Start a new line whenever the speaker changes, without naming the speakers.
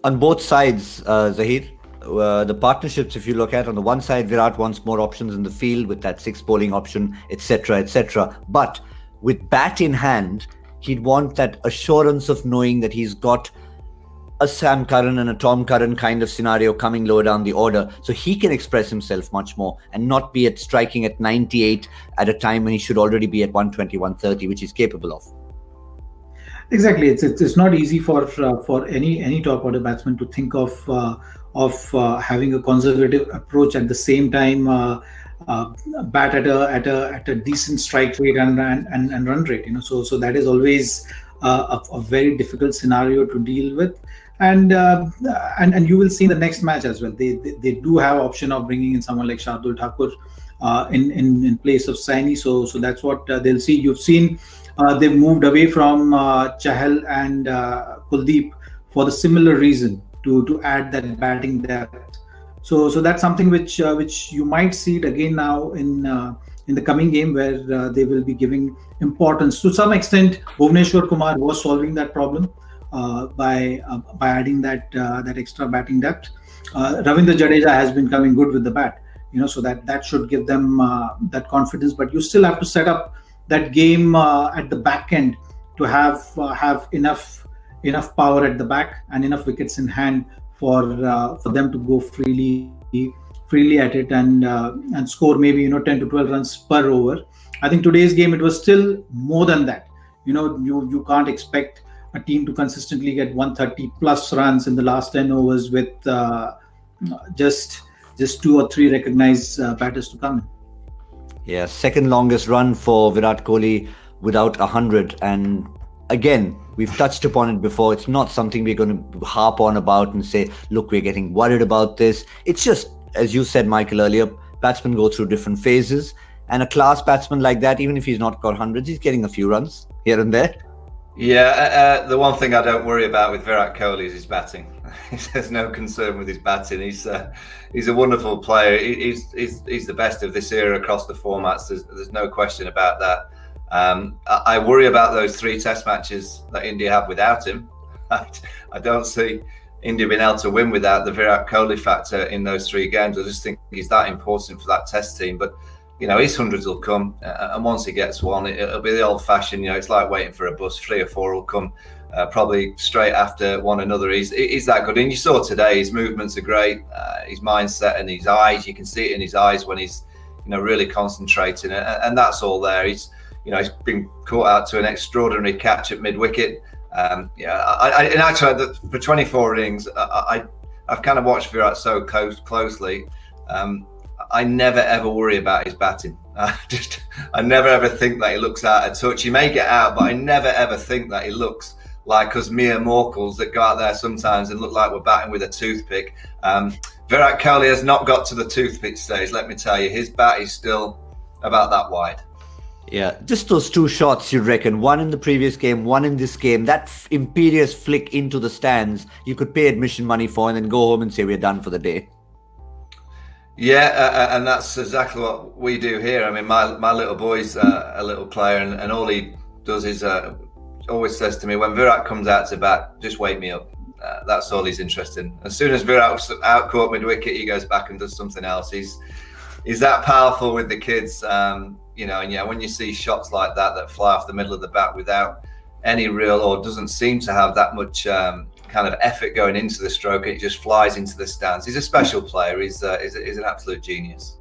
On both sides, Zahir, the partnerships, if you look at, on the one side, Virat wants more options in the field with that six bowling option, etc., etc. But with bat in hand, he'd want that assurance of knowing that he's got a Sam Curran and a Tom Curran kind of scenario coming lower down the order, so he can express himself much more and not be at striking at 98 at a time when he should already be at 120, 130, which he's capable of.
Exactly, it's not easy for any top order batsman to think of having a conservative approach at the same time. Bat at a decent strike rate and run rate. So that is always a very difficult scenario to deal with. And you will see in the next match as well. They do have option of bringing in someone like Shardul Thakur in place of Saini. So that's what they'll see. You've seen they've moved away from Chahal and Kuldeep for the similar reason, to add that batting depth. So that's something which you might see it again now in the coming game, where they will be giving importance. To some extent, Bhuvneshwar Kumar was solving that problem by adding that extra batting depth. Ravindra Jadeja has been coming good with the bat, so that should give them that confidence. But you still have to set up that game at the back end to have enough power at the back and enough wickets in hand for them to go freely at it and score maybe 10 to 12 runs per over. I think today's game, it was still more than that. You can't expect a team to consistently get 130 plus runs in the last 10 overs with just two or three recognized batters to come in.
Yeah, second longest run for Virat Kohli without 100. And again, we've touched upon it before. It's not something we're going to harp on about and say, look, we're getting worried about this. It's just, as you said, Michael, earlier, batsmen go through different phases. And a class batsman like that, even if he's not got hundreds, he's getting a few runs here and there.
Yeah, the one thing I don't worry about with Virat Kohli is his batting. There's no concern with his batting. He's a wonderful player. He's the best of this era across the formats. There's no question about that. I worry about those 3 test matches that India have without him. I don't see India being able to win without the Virat Kohli factor in those 3 games. I just think he's that important for that test team. But his hundreds will come, and once he gets one, it'll be the old-fashioned. It's like waiting for a bus. 3 or 4 will come, probably straight after one another. He's that good, and you saw today his movements are great. His mindset and his eyes, you can see it in his eyes when he's, really concentrating, and that's all there. He's been caught out to an extraordinary catch at mid-wicket. And actually, for 24 innings, I've kind of watched Virat so closely. I never ever worry about his batting. I never ever think that he looks out of touch. He may get out, but I never ever think that he looks like us mere mortals that go out there sometimes and look like we're batting with a toothpick. Virat Kohli has not got to the toothpick stage, let me tell you. His bat is still about that wide.
Yeah, just those 2 shots, you reckon, one in the previous game, one in this game, that imperious flick into the stands, you could pay admission money for and then go home and say we're done for the day.
Yeah, and that's exactly what we do here. I mean, my little boy's a little player, and all he does is always says to me, when Virat comes out to bat, just wake me up. That's all he's interested in. As soon as Virat's out caught mid-wicket, he goes back and does something else. He's that powerful with the kids, and when you see shots like that fly off the middle of the bat without any real, or doesn't seem to have that much kind of effort going into the stroke, it just flies into the stands. He's a special player. He's an absolute genius.